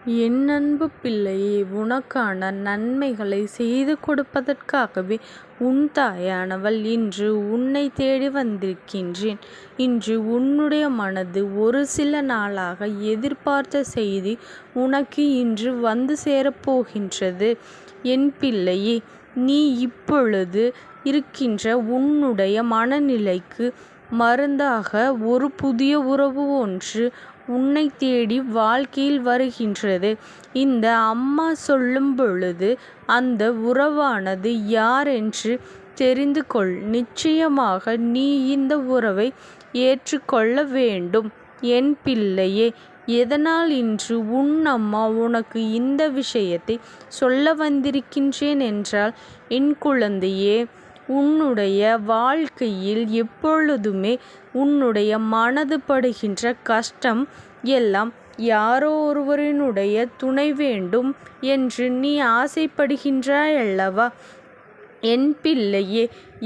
என் அன்பு பிள்ளையே, உனக்கான நன்மைகளை செய்து கொடுப்பதற்காகவே உன் தாயானவள் இன்று உன்னை தேடி வந்திருக்கின்றேன். இன்று உன்னுடைய மனது ஒரு சில நாளாக எதிர்பார்த்த செய்தி உனக்கு இன்று வந்து சேரப்போகின்றது. என் பிள்ளையே, நீ இப்பொழுது இருக்கின்ற உன்னுடைய மனநிலைக்கு மருந்தாக ஒரு புதிய உறவு ஒன்று உன்னை தேடி வாழ்க்கையில் வருகின்றது. இந்த அம்மா சொல்லும் பொழுது அந்த உறவானது யார் என்று தெரிந்து கொள். நிச்சயமாக நீ இந்த உறவை ஏற்றுக்கொள்ள வேண்டும். என் பிள்ளையே, எதனால் இன்று உன் அம்மா உனக்கு இந்த விஷயத்தை சொல்ல வந்திருக்கின்றேன் என்றால், என் குழந்தையே, உன்னுடைய வாழ்க்கையில் எப்பொழுதுமே உன்னுடைய மனது படுகின்ற கஷ்டம் எல்லாம் யாரோ ஒருவரினுடைய துணை வேண்டும் என்று நீ ஆசைப்படுகின்றாய் அல்லவா? என் பிள்ளையே,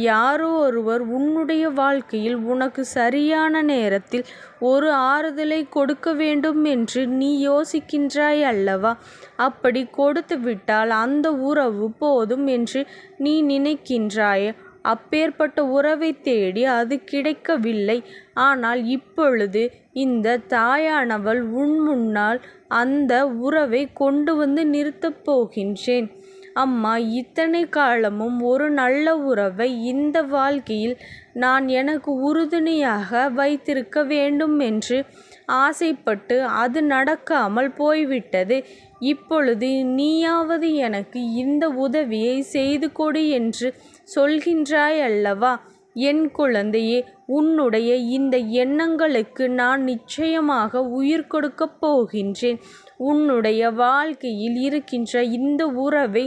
யாரோ ஒருவர் உன்னுடைய வாழ்க்கையில் உனக்கு சரியான நேரத்தில் ஒரு ஆறுதலை கொடுக்க வேண்டும் என்று நீ யோசிக்கின்றாய் அல்லவா? அப்படி கொடுத்து விட்டால் அந்த உறவு போதும் என்று நீ நினைக்கின்றாய். அப்பேற்பட்ட உறவை தேடி அது கிடைக்கவில்லை. ஆனால் இப்பொழுது இந்த தாயானவள் உன் முன்னால் அந்த உறவை கொண்டு வந்து நிறுத்தப் போகின்றேன். அம்மா, இத்தனை காலமும் ஒரு நல்ல உறவை இந்த வாழ்க்கையில் நான் எனக்கு உறுதுணையாக வைத்திருக்க வேண்டும் என்று ஆசைப்பட்டு அது நடக்காமல் போய்விட்டது. இப்பொழுது நீயாவது எனக்கு இந்த உதவியை செய்து கொடு என்று சொல்கின்றாய் அல்லவா? என் குழந்தையே, உன்னுடைய இந்த எண்ணங்களுக்கு நான் நிச்சயமாக உயிர் கொடுக்கப் போகின்றேன். உன்னுடைய வாழ்க்கையில் இருக்கின்ற இந்த உறவை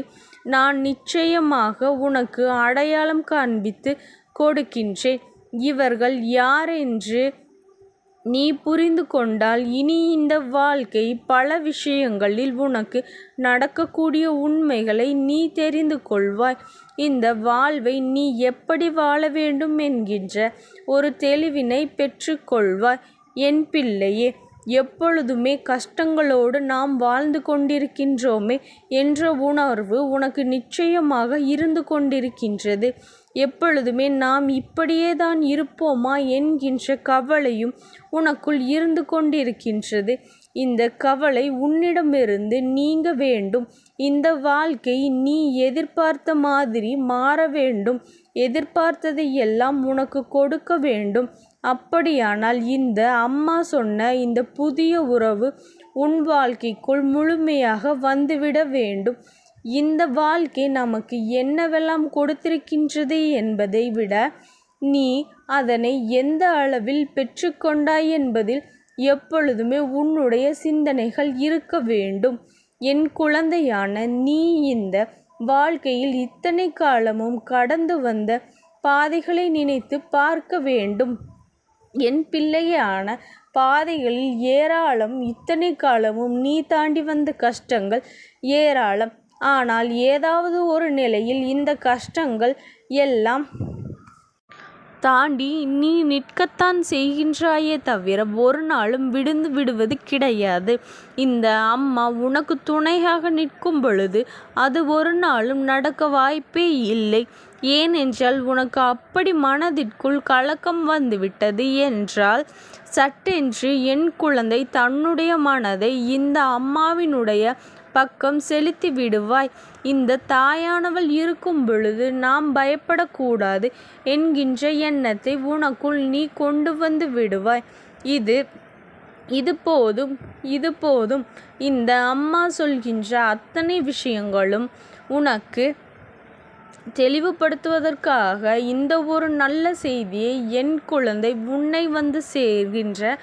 நான் நிச்சயமாக உனக்கு அடையாளம் காண்பித்து கொடுக்கின்றேன். இவர்கள் யாரென்று நீ புரிந்து கொண்டால் இனி இந்த வாழ்க்கை பல விஷயங்களில் உனக்கு நடக்கக்கூடிய உண்மைகளை நீ தெரிந்து கொள்வாய். இந்த வாழ்வை நீ எப்படி வாழ வேண்டும் என்கின்ற ஒரு தெளிவினை பெற்றுக்கொள்வாய். என் பிள்ளையே, எப்பொழுதுமே கஷ்டங்களோடு நாம் வாழ்ந்து கொண்டிருக்கின்றோமே என்ற உணர்வு உனக்கு நிச்சயமாக இருந்து கொண்டிருக்கின்றது. எப்பொழுதுமே நாம் இப்படியே தான் இருப்போமா என்கின்ற கவலையும் உனக்குள் இருந்து கொண்டிருக்கின்றது. இந்த கவலை உன்னிடமிருந்து நீங்க வேண்டும். இந்த வாழ்க்கை நீ எதிர்பார்த்த மாதிரி மாற வேண்டும். எதிர்பார்த்ததை எல்லாம் உனக்கு கொடுக்க வேண்டும். அப்படியானால் இந்த அம்மா சொன்ன இந்த புதிய உறவு உன் வாழ்க்கைக்குள் முழுமையாக வந்துவிட வேண்டும். இந்த வாழ்க்கை நமக்கு என்னவெல்லாம் கொடுத்திருக்கின்றது என்பதை விட நீ அதனை எந்த அளவில் பெற்றுக்கொண்டாய் என்பதில் எப்பொழுதுமே உன்னுடைய சிந்தனைகள் இருக்க வேண்டும். என் குழந்தையான நீ இந்த வாழ்க்கையில் இத்தனை காலமும் கடந்து வந்த பாதைகளை நினைத்து பார்க்க வேண்டும். என் பிள்ளையான பாதைகளில் ஏராளம். இத்தனை காலமும் நீ தாண்டி வந்த கஷ்டங்கள் ஏராளம். ஆனால் ஏதாவது ஒரு நிலையில் இந்த கஷ்டங்கள் எல்லாம் தாண்டி நீ நிற்கத்தான் செய்கின்றாயே தவிர ஒரு நாளும் விழுந்து விடுவது கிடையாது. இந்த அம்மா உனக்கு துணையாக நிற்கும் பொழுது அது ஒரு நாளும் நடக்க வாய்ப்பே இல்லை. ஏனென்றால் உனக்கு அப்படி மனதிற்குள் கலக்கம் வந்துவிட்டது என்றால் சட்டென்று என் குழந்தை தன்னுடைய மனதை இந்த அம்மாவினுடைய பக்கம் செலுத்தி விடுவாய். இந்த தாயானவள் இருக்கும் பொழுது நாம் பயப்படக்கூடாது என்கின்ற எண்ணத்தை உனக்குள் நீ கொண்டு வந்து விடுவாய். இது போதும். இந்த அம்மா சொல்கின்ற அத்தனை விஷயங்களும் உனக்கு தெளிவுபடுத்துவதற்காக இந்த ஒரு நல்ல செய்தியை என் குழந்தை உன்னை வந்து சேர்கின்ற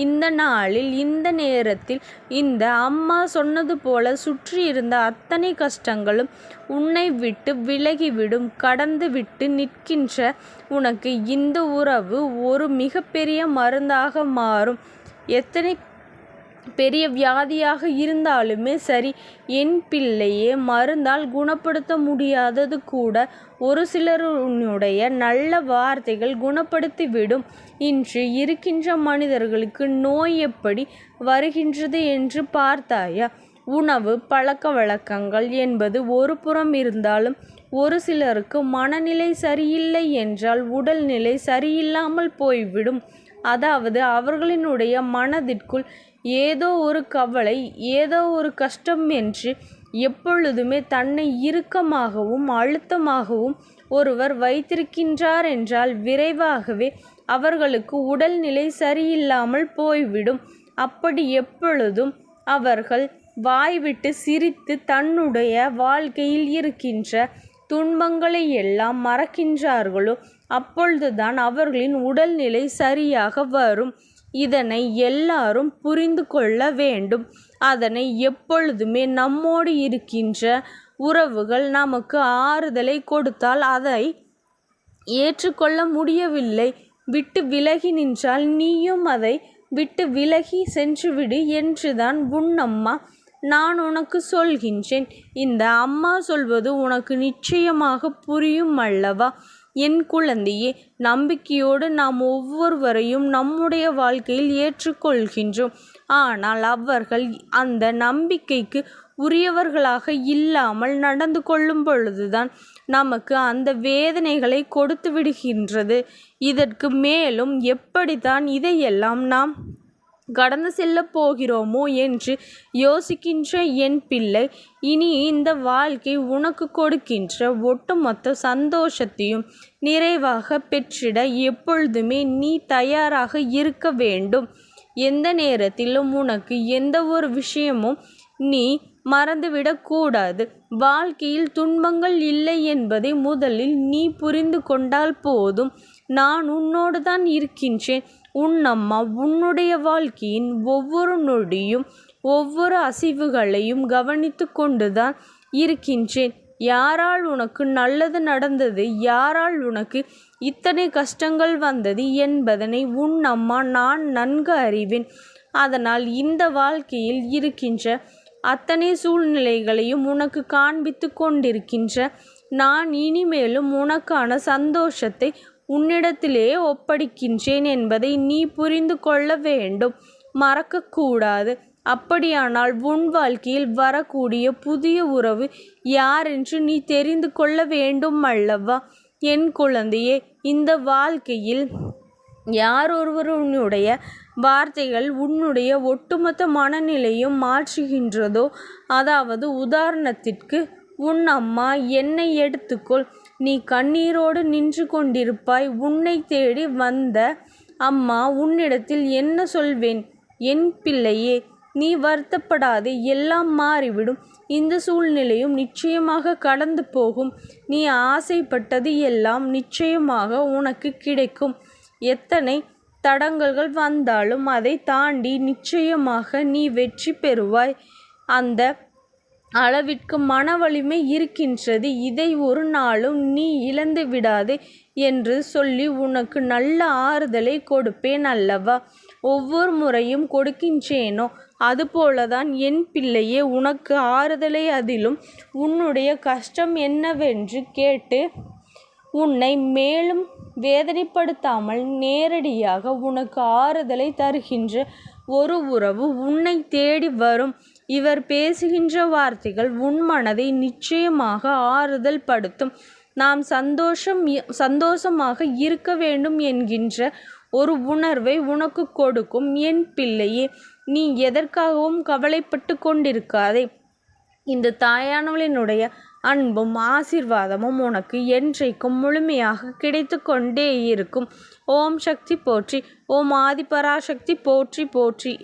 இந்த நாளில் இந்த நேரத்தில் இந்த அம்மா சொன்னது போல சுற்றி இருந்த அத்தனை கஷ்டங்களும் உன்னை விட்டு விலகிவிடும். கடந்து விட்டு நிற்கின்ற உனக்கு இந்த உறவு ஒரு மிகப்பெரிய மருந்தாக மாறும். எத்தனை பெரிய வியாதியாக இருந்தாலுமே சரி, என் பிள்ளையே, மருந்தால் குணப்படுத்த முடியாதது கூட ஒரு சிலருடைய நல்ல வார்த்தைகள் குணப்படுத்திவிடும். இன்று இருக்கின்ற மனிதர்களுக்கு நோய் எப்படி வருகின்றது என்று பார்த்தாயா? உணவு பழக்க வழக்கங்கள் என்பது ஒரு புறம் இருந்தாலும் ஒரு சிலருக்கு மனநிலை சரியில்லை என்றால் உடல்நிலை சரியில்லாமல் போய்விடும். அதாவது அவர்களினுடைய மனதிற்குள் ஏதோ ஒரு கவலை, ஏதோ ஒரு கஷ்டம் என்று எப்பொழுதுமே தன்னை இறுக்கமாகவும் அழுத்தமாகவும் ஒருவர் வைத்திருக்கின்றார் என்றால் விரைவாகவே அவர்களுக்கு உடல்நிலை சரியில்லாமல் போய்விடும். அப்படி எப்பொழுதும் அவர்கள் வாய்விட்டு சிரித்து தன்னுடைய வாழ்க்கையில் இருக்கின்ற துன்பங்களை எல்லாம் மறக்கின்றார்களோ அப்பொழுதுதான் அவர்களின் உடல்நிலை சரியாக வரும். இதனை எல்லாரும் புரிந்து கொள்ள வேண்டும். அதனை எப்பொழுதுமே நம்மோடு இருக்கின்ற உறவுகள் நமக்கு ஆறுதலை கொடுத்தால் அதை ஏற்றுக்கொள்ள முடியவில்லை, விட்டு விலகி நின்றால் நீயும் அதை விட்டு விலகி சென்றுவிடு என்றுதான் உன் அம்மா நான் உனக்கு சொல்கின்றேன். இந்த அம்மா சொல்வது உனக்கு நிச்சயமாக புரியும் அல்லவா? என் குழந்தையே, நம்பிக்கையோடு நாம் ஒவ்வொருவரையும் நம்முடைய வாழ்க்கையில் ஏற்றுக்கொள்கின்றோம். ஆனால் அவர்கள் அந்த நம்பிக்கைக்கு உரியவர்களாக இல்லாமல் நடந்து கொள்ளும் பொழுதுதான் நமக்கு அந்த வேதனைகளை கொடுத்து விடுகின்றது. இதற்கு மேலும் எப்படித்தான் இதையெல்லாம் நாம் கடந்து செல்ல போகிறோமோ என்று யோசிக்கின்ற என் பிள்ளை, இனி இந்த வாழ்க்கை உனக்கு கொடுக்கின்ற ஒட்டுமொத்த சந்தோஷத்தையும் நிறைவாக பெற்றிட எப்பொழுதுமே நீ தயாராக இருக்க வேண்டும். எந்த நேரத்திலும் உனக்கு எந்த ஒரு விஷயமும் நீ மறந்துவிடக்கூடாது. வாழ்க்கையில் துன்பங்கள் இல்லை என்பதை முதலில் நீ புரிந்து கொண்டால் போதும். நான் உன்னோடு தான் இருக்கின்றேன். உன் அம்மா உன்னுடைய வாழ்க்கையின் ஒவ்வொரு நொடியும் ஒவ்வொரு அசைவுகளையும் கவனித்து கொண்டுதான் இருக்கின்றேன். யாரால் உனக்கு நல்லது நடந்தது, யாரால் உனக்கு இத்தனை கஷ்டங்கள் வந்தது என்பதனை உன் அம்மா நான் நன்கு அறிவேன். அதனால் இந்த வாழ்க்கையில் இருக்கின்ற அத்தனை சூழ்நிலைகளையும் உனக்கு காண்பித்து கொண்டிருக்கின்ற நான் இனிமேலும் உனக்கான சந்தோஷத்தை உன்னிடத்திலே ஒப்படைக்கின்றேன் என்பதை நீ புரிந்து கொள்ள வேண்டும், மறக்கக்கூடாது. அப்படியானால் உன் வாழ்க்கையில் வரக்கூடிய புதிய உறவு யாரென்று நீ தெரிந்து கொள்ள வேண்டும் அல்லவா? என் குழந்தையே, இந்த வாழ்க்கையில் யார் ஒருவருடைய வார்த்தைகள் உன்னுடைய ஒட்டுமொத்த மனநிலையும் மாற்றுகின்றதோ, அதாவது உதாரணத்திற்கு உன் அம்மா என்னை எடுத்துக்கொள். நீ கண்ணீரோடு நின்று கொண்டிருப்பாய். உன்னை தேடி வந்த அம்மா உன்னிடத்தில் என்ன சொல்வேன்? என் பிள்ளையே, நீ வருத்தப்படாதே, எல்லாம் மாறிவிடும். இந்த சூழ்நிலையும் நிச்சயமாக கடந்து போகும். நீ ஆசைப்பட்டது எல்லாம் நிச்சயமாக உனக்கு கிடைக்கும். எத்தனை தடங்கல்கள் வந்தாலும் அதை தாண்டி நிச்சயமாக நீ வெற்றி பெறுவாய். அந்த அளவிற்கு மன வலிமை இருக்கின்றது. இதை ஒரு நாளும் நீ இழந்து விடாதே என்று சொல்லி உனக்கு நல்ல ஆறுதலை கொடுப்பேன் அல்லவா? ஒவ்வொரு முறையும் கொடுக்கின்றேனோ அதுபோலதான் என் பிள்ளையே உனக்கு ஆறுதலை, அதிலும் உன்னுடைய கஷ்டம் என்னவென்று கேட்டு உன்னை மேலும் வேதனைப்படுத்தாமல் நேரடியாக உனக்கு ஆறுதலை தருகின்ற ஒரு உறவு உன்னை தேடி வரும். இவர் பேசுகின்ற வார்த்தைகள் உன் மனதை நிச்சயமாக ஆறுதல் படுத்தும். நாம் சந்தோஷமாக இருக்க வேண்டும் என்கின்ற ஒரு உணர்வை உனக்கு கொடுக்கும். என் பிள்ளையே, நீ எதற்காகவும் கவலைப்பட்டு கொண்டிருக்காதே. இந்த தாயானவளினுடைய அன்பும் ஆசீர்வாதமும் உனக்கு என்றைக்கும் முழுமையாக கிடைத்து கொண்டே இருக்கும். ஓம் சக்தி போற்றி. ஓம் ஆதிபராசக்தி போற்றி போற்றி.